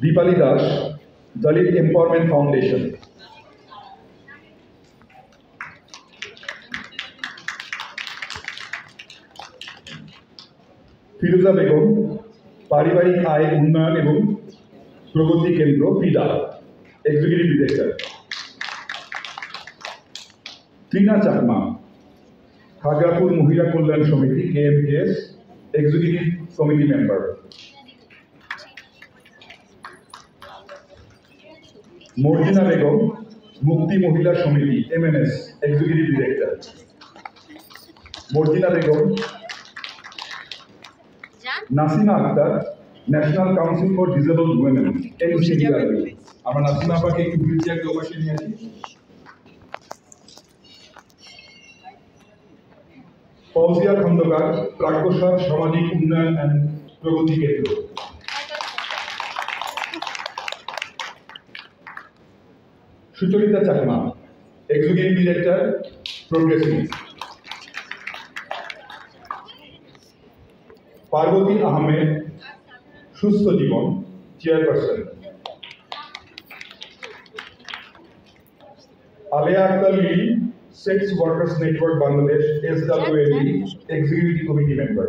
Dipali Das, Dalit empowerment foundation. Firoza Begum, পারিবারিক আয় উন্নয়ন এবং প্রগতি কেন্দ্র ফিডা, এক্সিকিউটিভ ডিরেক্টর। ত্রিনা চাকমা, খাগড়াপুর মহিলা কল্যাণ সমিতি KMKS, executive committee member. Marjina Begum, মুক্তি মহিলা সমিতি MMS, executive director. Marjina Begum. Nasima Akter, national council for disabled women, NCDW। আমরা নাসিমা আপাকে একটু হুইল চেয়ার দিয়ে অবশ্যই নিয়ে আসি। ফৌজিয়া খন্দকার, প্রাকপ্রসাদ সামাজিক উন্নয়ন and Pragati Kendra. Sucharita Chakma, executive director, progressive. Parbati Ahmed, Sustha Jibon, chairperson. Aleya Akhter Lily, sex workers network Bangladesh, SWNB, executive committee member.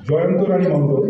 Joyanta Rani Mondal,